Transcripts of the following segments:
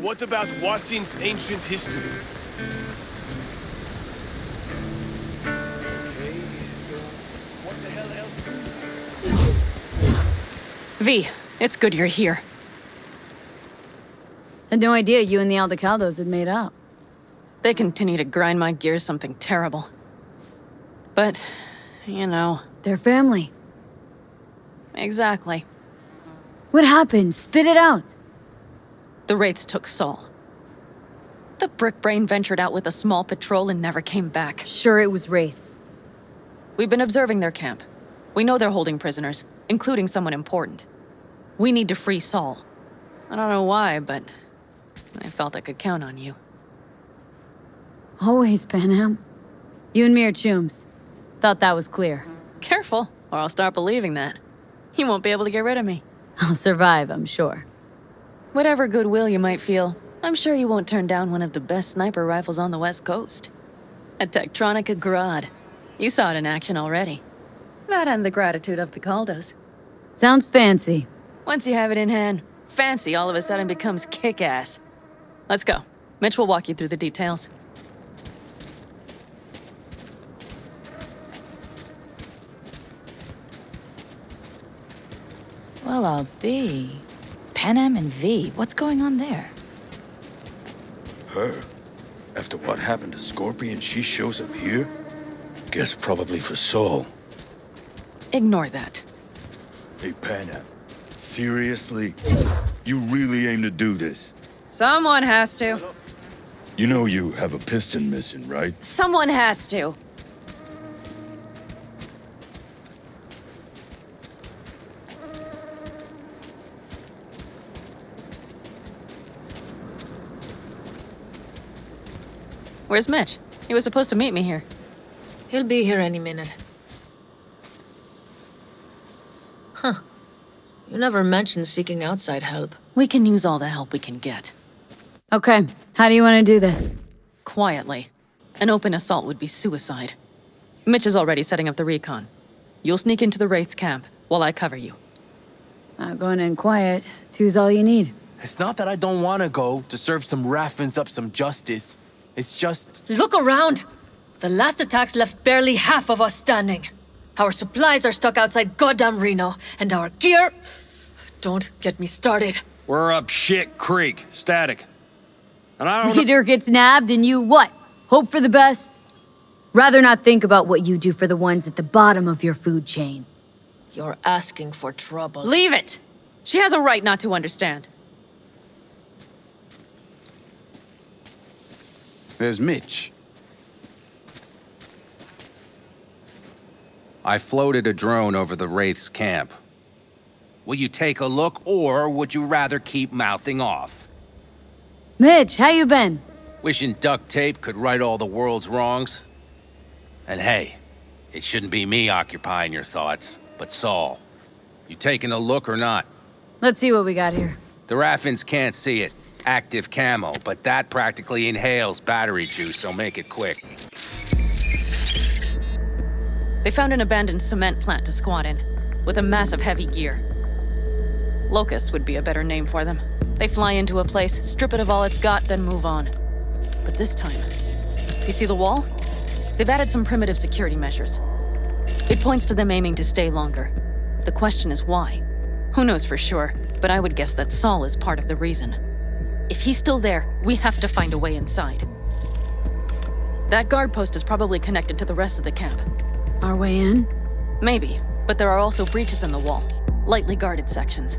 what about Wasin's ancient history? Okay, so what the hell else? V, it's good you're here. Had no idea you and the Aldecaldos had made up. They continue to grind my gears something terrible. But, you know... They're family. Exactly. What happened? Spit it out. The Wraiths took Saul. The Brickbrain ventured out with a small patrol and never came back. Sure, it was Wraiths. We've been observing their camp. We know they're holding prisoners, including someone important. We need to free Saul. I don't know why, but I felt I could count on you. Always, Panam. You and me are chums. Thought that was clear. Careful, or I'll start believing that. You won't be able to get rid of me. I'll survive, I'm sure. Whatever goodwill you might feel, I'm sure you won't turn down one of the best sniper rifles on the West Coast. A Tektronica Grad. You saw it in action already. That and the gratitude of the Caldos. Sounds fancy. Once you have it in hand, fancy all of a sudden becomes kick-ass. Let's go. Mitch will walk you through the details. Well, I'll be. Panam and V, what's going on there? Her? After what happened to Scorpion, she shows up here? Guess probably for Saul. Ignore that. Hey, Panam. Seriously? You really aim to do this? Someone has to. You know you have a piston missing, right? Someone has to. Where's Mitch? He was supposed to meet me here. He'll be here any minute. Huh. You never mentioned seeking outside help. We can use all the help we can get. Okay, how do you want to do this? Quietly. An open assault would be suicide. Mitch is already setting up the recon. You'll sneak into the Wraith's camp while I cover you. Going in quiet. Two's all you need. It's not that I don't want to go to serve some Raffins up some justice. It's just... Look around! The last attacks left barely half of us standing. Our supplies are stuck outside goddamn Reno, and our gear... Don't get me started. We're up shit creek, static. And I don't know... Leader gets nabbed and you what? Hope for the best? Rather not think about what you do for the ones at the bottom of your food chain. You're asking for trouble. Leave it! She has a right not to understand. There's Mitch. I floated a drone over the Wraith's camp. Will you take a look, or would you rather keep mouthing off? Mitch, how you been? Wishing duct tape could right all the world's wrongs? And hey, it shouldn't be me occupying your thoughts, but Saul. You taking a look or not? Let's see what we got here. The Raffins can't see it. Active camo, but that practically inhales battery juice, so make it quick. They found an abandoned cement plant to squat in, with a massive heavy gear. Locusts would be a better name for them. They fly into a place, strip it of all it's got, then move on. But this time, you see the wall? They've added some primitive security measures. It points to them aiming to stay longer. The question is why? Who knows for sure, but I would guess that Saul is part of the reason. If he's still there, we have to find a way inside. That guard post is probably connected to the rest of the camp. Our way in? Maybe, but there are also breaches in the wall, lightly guarded sections.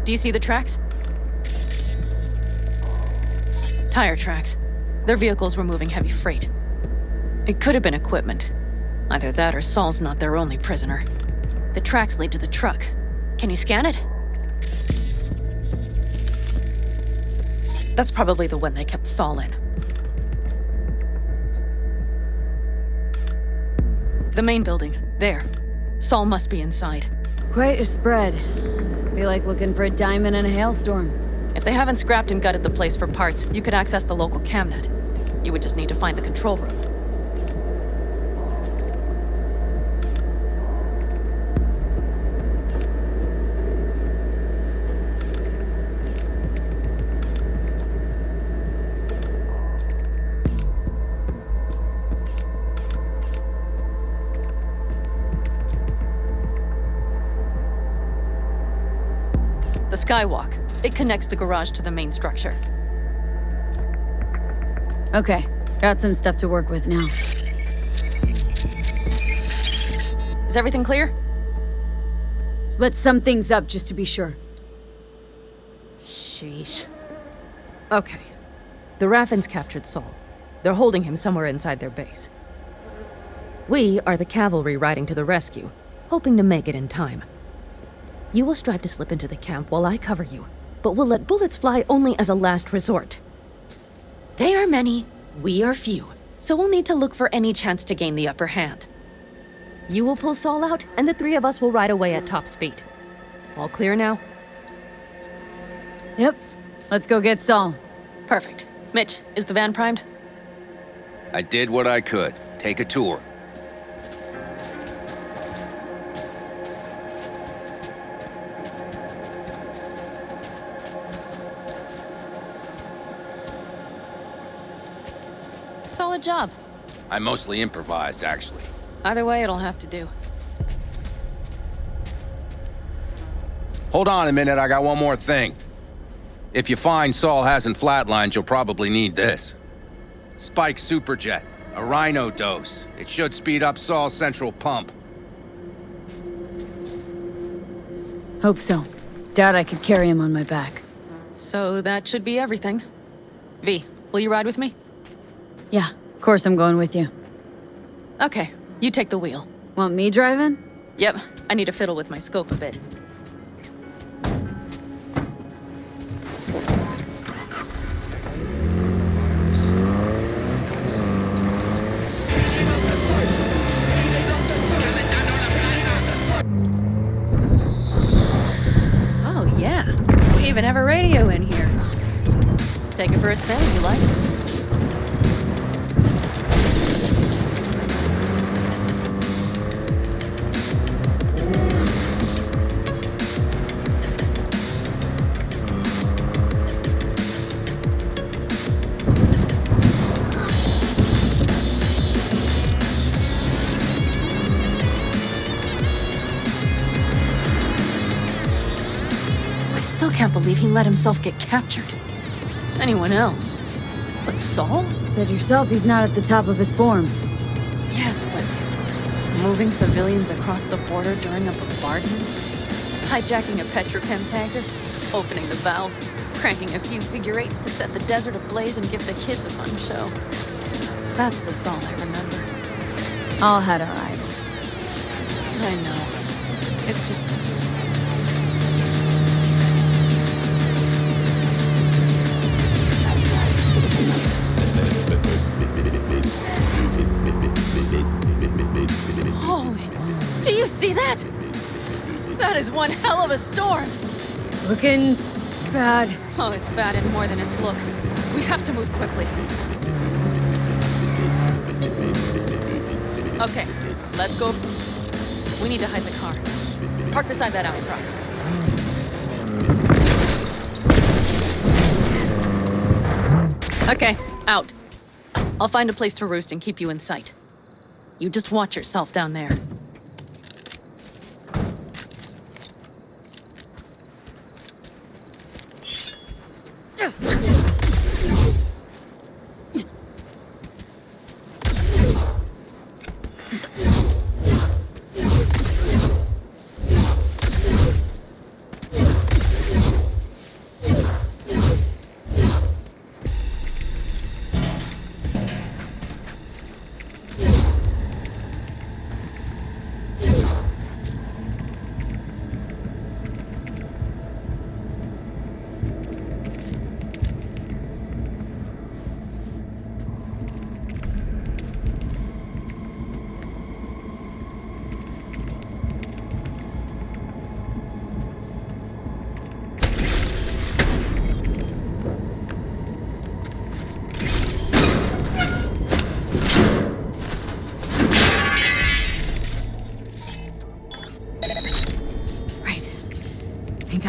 Do you see the tracks? Tire tracks. Their vehicles were moving heavy freight. It could have been equipment. Either that or Saul's not their only prisoner. The tracks lead to the truck. Can you scan it? That's probably the one they kept Saul in. The main building. There. Saul must be inside. Quite a spread. Be like looking for a diamond in a hailstorm. If they haven't scrapped and gutted the place for parts, you could access the local camnet. You would just need to find the control room. The skywalk. It connects the garage to the main structure. Okay, got some stuff to work with now. Is everything clear? Let's sum things up just to be sure. Sheesh. Okay. The Raffins captured Saul. They're holding him somewhere inside their base. We are the cavalry riding to the rescue, hoping to make it in time. You will strive to slip into the camp while I cover you, but we'll let bullets fly only as a last resort. They are many, we are few, so we'll need to look for any chance to gain the upper hand. You will pull Saul out, and the three of us will ride away at top speed. All clear now? Yep, let's go get Saul. Perfect. Mitch, is the van primed? I did what I could. Take a tour. Solid job. I mostly improvised, actually. Either way, it'll have to do. Hold on a minute, I got one more thing. If you find Saul hasn't flatlined, you'll probably need this. Spike Superjet, a Rhino dose. It should speed up Saul's central pump. Hope so. Doubt I could carry him on my back. So that should be everything. V, will you ride with me? Yeah, of course I'm going with you. Okay, you take the wheel. Want me driving? Yep, I need to fiddle with my scope a bit. Oh yeah, we even have a radio in here. Take it for a spin if you like. I still can't believe he let himself get captured. Anyone else? But Saul? Said yourself he's not at the top of his form. Yes, but moving civilians across the border during a bombardment? Hijacking a petrochem tanker? Opening the valves? Cranking a few figure eights to set the desert ablaze and give the kids a fun show? That's the Saul I remember. All had our idols. I know. It's just... Holy... Do you see that? That is one hell of a storm! Looking bad. Oh, it's bad in more than its look. We have to move quickly. Okay, let's go. We need to hide the car. Park beside that outcrop. Okay, out. I'll find a place to roost and keep you in sight. You just watch yourself down there.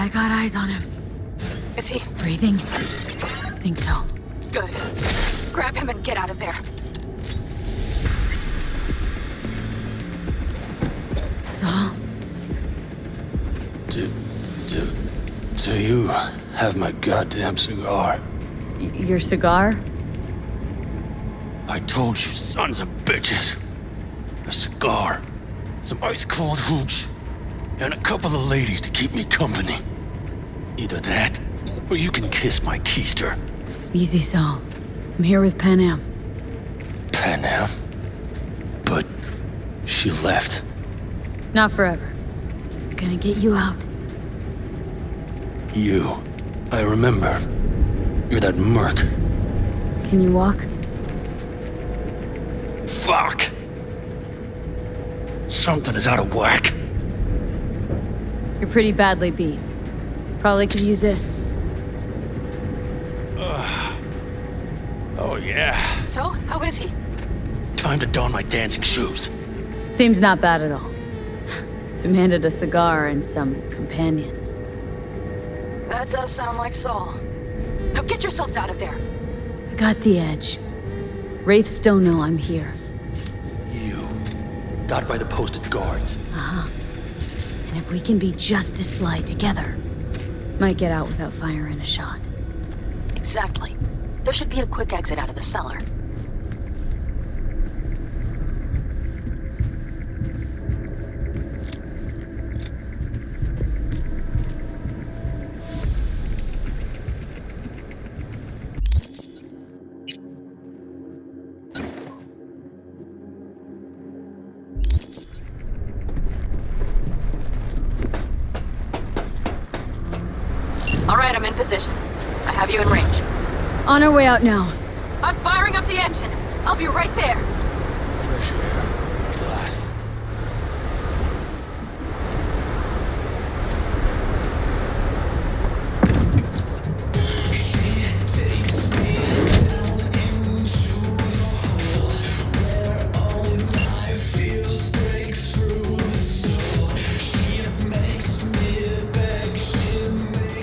I got eyes on him. Is he? Breathing? Think so. Good. Grab him and get out of there. Saul? Do you have my goddamn cigar? Your cigar? I told you, sons of bitches. A cigar, some ice-cold hooch, and a couple of ladies to keep me company. Either that, or you can kiss my keister. Easy, Saul. I'm here with Pan Am. Pan Am? But she left. Not forever. Gonna get you out. You. I remember. You're that merc. Can you walk? Fuck! Something is out of whack. You're pretty badly beat. Probably could use this. Oh yeah. So, how is he? Time to don my dancing shoes. Seems not bad at all. Demanded a cigar and some companions. That does sound like Saul. Now get yourselves out of there. I got the edge. Wraiths don't know I'm here. You. Got by the posted guards. And if we can be just as sly together, might get out without firing a shot. Exactly. There should be a quick exit out of the cellar. All right, I'm in position. I have you in range. On our way out now. I'm firing up the engine. I'll be right there. Fresh air. Blast.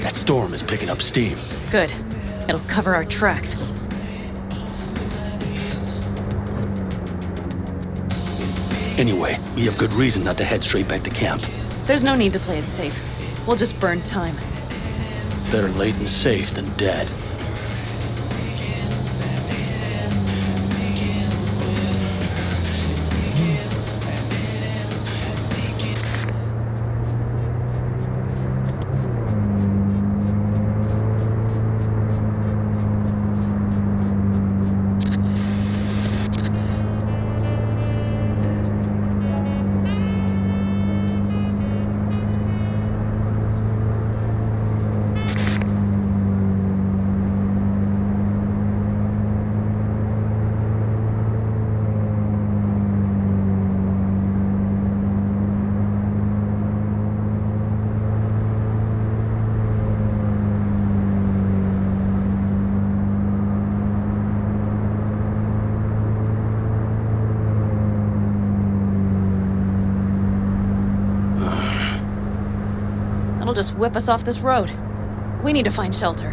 That storm is picking up steam. Good. It'll cover our tracks. Anyway, we have good reason not to head straight back to camp. There's no need to play it safe. We'll just burn time. Better late and safe than dead. It'll just whip us off this road. We need to find shelter.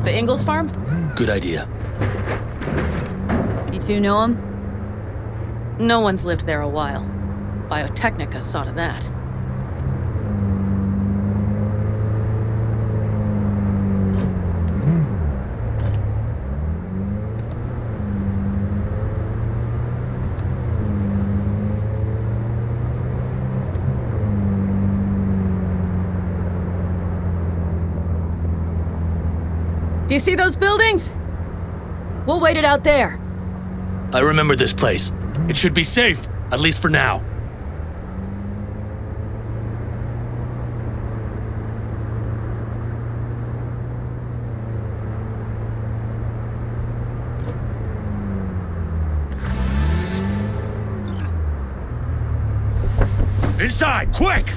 The Ingalls farm? Good idea. You two know him? No one's lived there a while. Biotechnica saw to that. Do you see those buildings? We'll wait it out there. I remember this place. It should be safe, at least for now. Inside, quick!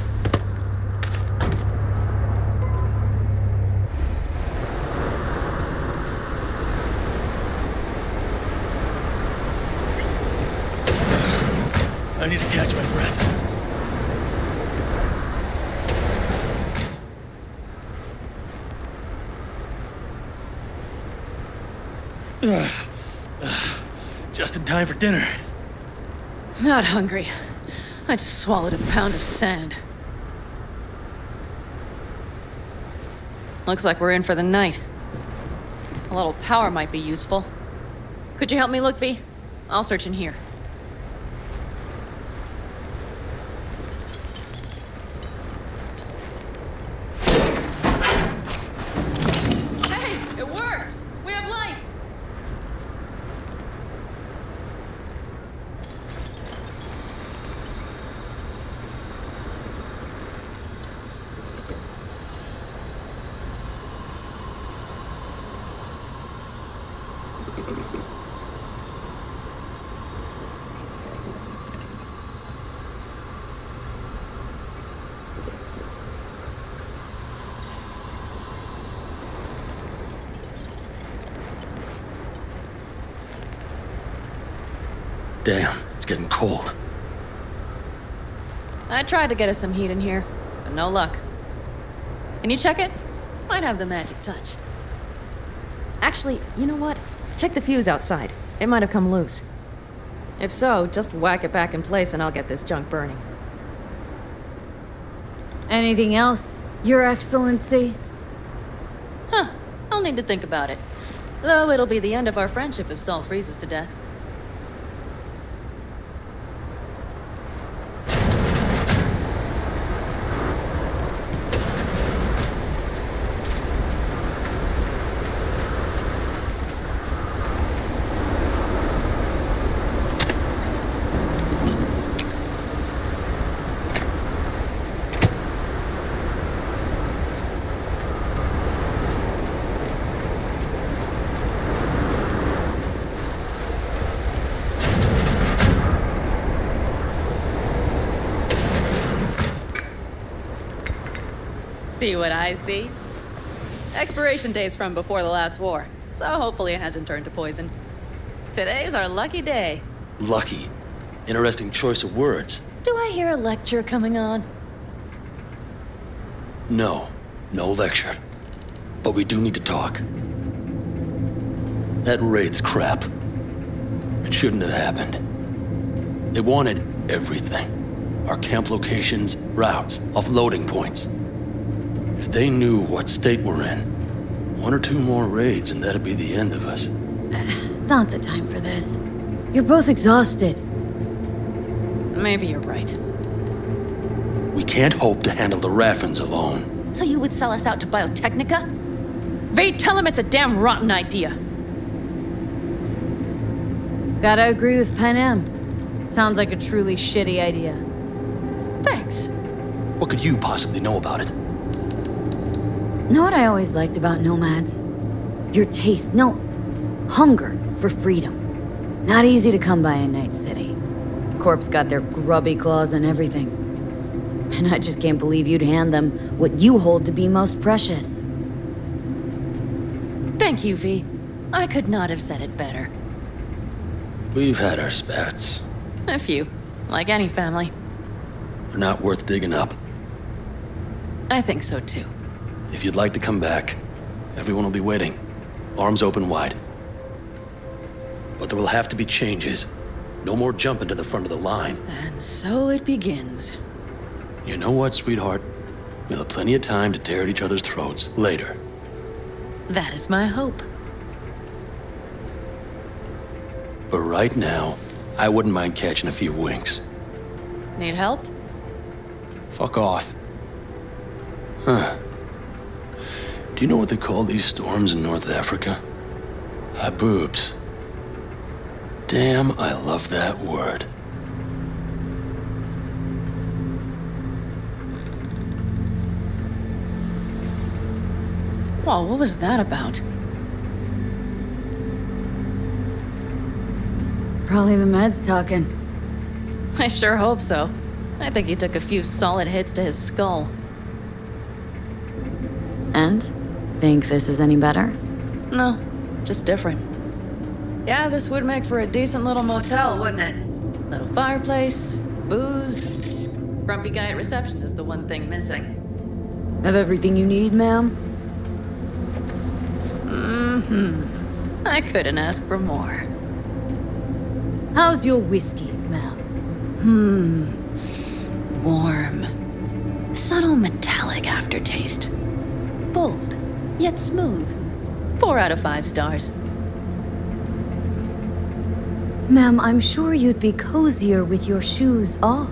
I need to catch my breath. Just in time for dinner. Not hungry. I just swallowed a pound of sand. Looks like we're in for the night. A little power might be useful. Could you help me look, V? I'll search in here. Hey, it worked! We have lights! Damn, it's getting cold. I tried to get us some heat in here, but no luck. Can you check it? Might have the magic touch. Actually, you know what? Check the fuse outside. It might have come loose. If so, just whack it back in place and I'll get this junk burning. Anything else, Your Excellency? Huh. I'll need to think about it. Though it'll be the end of our friendship if Saul freezes to death. See what I see? Expiration date's from before the last war, so hopefully it hasn't turned to poison. Today's our lucky day. Lucky. Interesting choice of words. Do I hear a lecture coming on? No lecture. But we do need to talk. That raid's crap. It shouldn't have happened. They wanted everything. Our camp locations, routes, offloading points. If they knew what state we're in, one or two more raids and that'd be the end of us. Not the time for this. You're both exhausted. Maybe you're right. We can't hope to handle the Raffins alone. So you would sell us out to Biotechnica? Vade, tell him it's a damn rotten idea. Gotta agree with Pen M. Sounds like a truly shitty idea. Thanks. What could you possibly know about it? Know what I always liked about nomads? Your taste, no, hunger for freedom. Not easy to come by in Night City. Corp's got their grubby claws and everything. And I just can't believe you'd hand them what you hold to be most precious. Thank you, V. I could not have said it better. We've had our spats. A few, like any family. They're not worth digging up. I think so too. If you'd like to come back, everyone will be waiting, arms open wide. But there will have to be changes. No more jumping to the front of the line. And so it begins. You know what, sweetheart? We'll have plenty of time to tear at each other's throats later. That is my hope. But right now, I wouldn't mind catching a few winks. Need help? Fuck off. Huh. Do you know what they call these storms in North Africa? Haboobs. Damn, I love that word. Whoa, what was that about? Probably the meds talking. I sure hope so. I think he took a few solid hits to his skull. And? Think this is any better? No, just different. Yeah, this would make for a decent little motel, wouldn't it? Little fireplace, booze. Grumpy guy at reception is the one thing missing. Have everything you need, ma'am? I couldn't ask for more. How's your whiskey, ma'am? Warm. Subtle metallic aftertaste. Bold. yet smooth. 4 out of 5 stars. Ma'am, I'm sure you'd be cozier with your shoes off.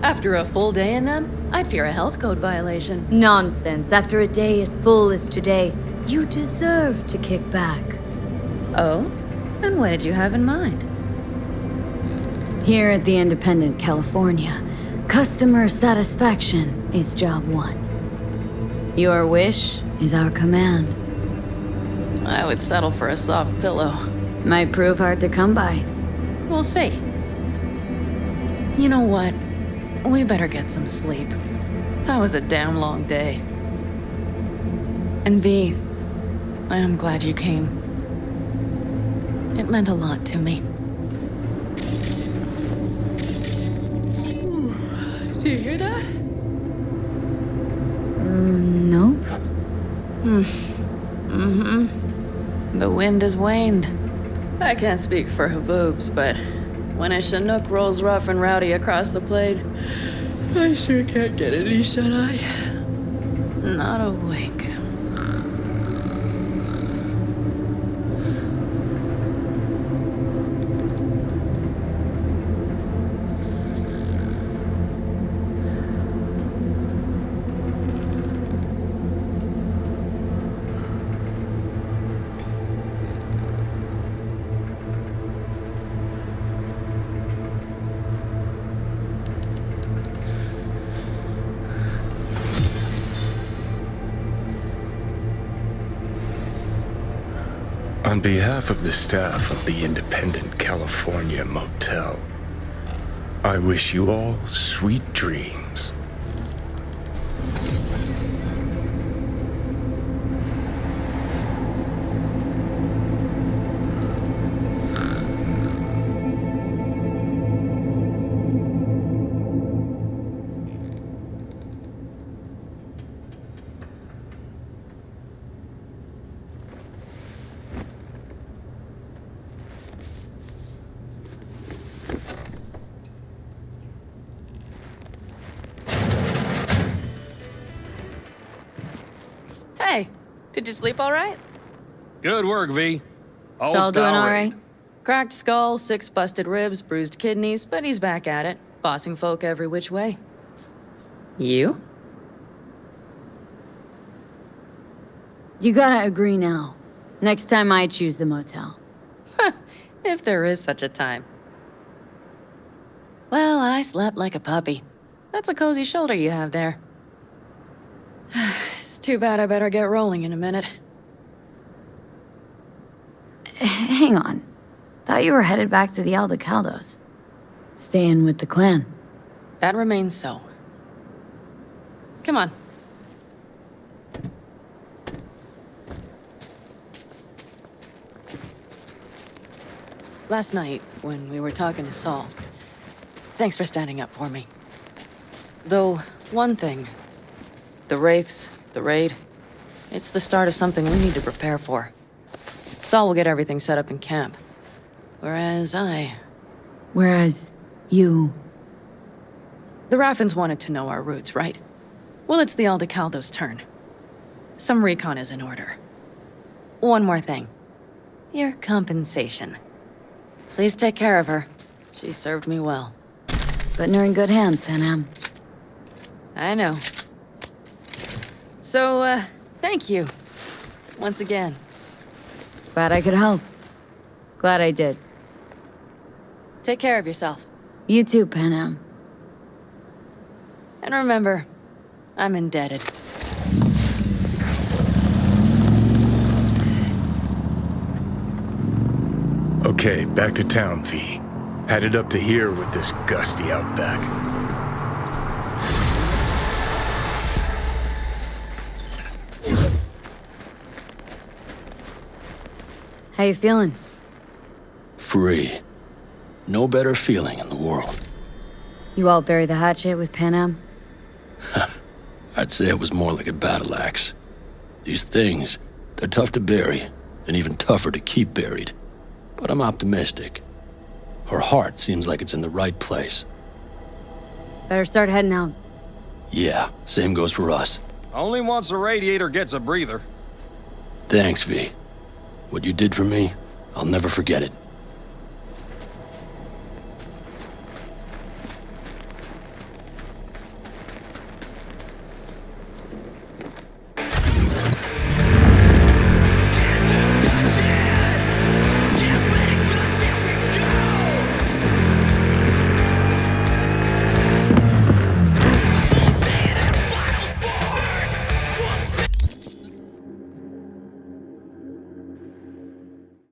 After a full day in them, I'd fear a health code violation. Nonsense. After a day as full as today, you deserve to kick back. Oh? And what did you have in mind? Here at the Independent California, customer satisfaction is job 1. Your wish is our command. I would settle for a soft pillow. Might prove hard to come by. We'll see. You know what? We better get some sleep. That was a damn long day. And V, I am glad you came. It meant a lot to me. Do you hear that? Nope. The wind has waned. I can't speak for Haboobs, but when a Chinook rolls rough and rowdy across the plain, I sure can't get any shut-eye. Not a wink. On behalf of the staff of the Independent California Motel, I wish you all sweet dreams. Hey, did you sleep all right? Good work, V. Saul doing all right? Cracked skull, 6 busted ribs, bruised kidneys, but he's back at it, bossing folk every which way. You? You gotta agree now. Next time I choose the motel. If there is such a time. Well, I slept like a puppy. That's a cozy shoulder you have there. It's too bad I better get rolling in a minute. Hang on. Thought you were headed back to the Aldecaldos. Staying with the clan. That remains so. Come on. Last night, when we were talking to Saul, thanks for standing up for me. Though, one thing. The Wraiths, the raid, it's the start of something we need to prepare for. Saul will get everything set up in camp. Whereas you... The Raffins wanted to know our routes, right? Well, it's the Aldecaldos' turn. Some recon is in order. One more thing. Your compensation. Please take care of her. She served me well. Putting her in good hands, Panam. I know. So, thank you. Once again. Glad I could help. Glad I did. Take care of yourself. You too, Panam. And remember, I'm indebted. Okay, back to town, V. Headed up to here with this gusty outback. How you feeling? Free. No better feeling in the world. You all bury the hatchet with Panam? I'd say it was more like a battle axe. These things, they're tough to bury, and even tougher to keep buried. But I'm optimistic. Her heart seems like it's in the right place. Better start heading out. Yeah, same goes for us. Only once a radiator gets a breather. Thanks, V. What you did for me, I'll never forget it.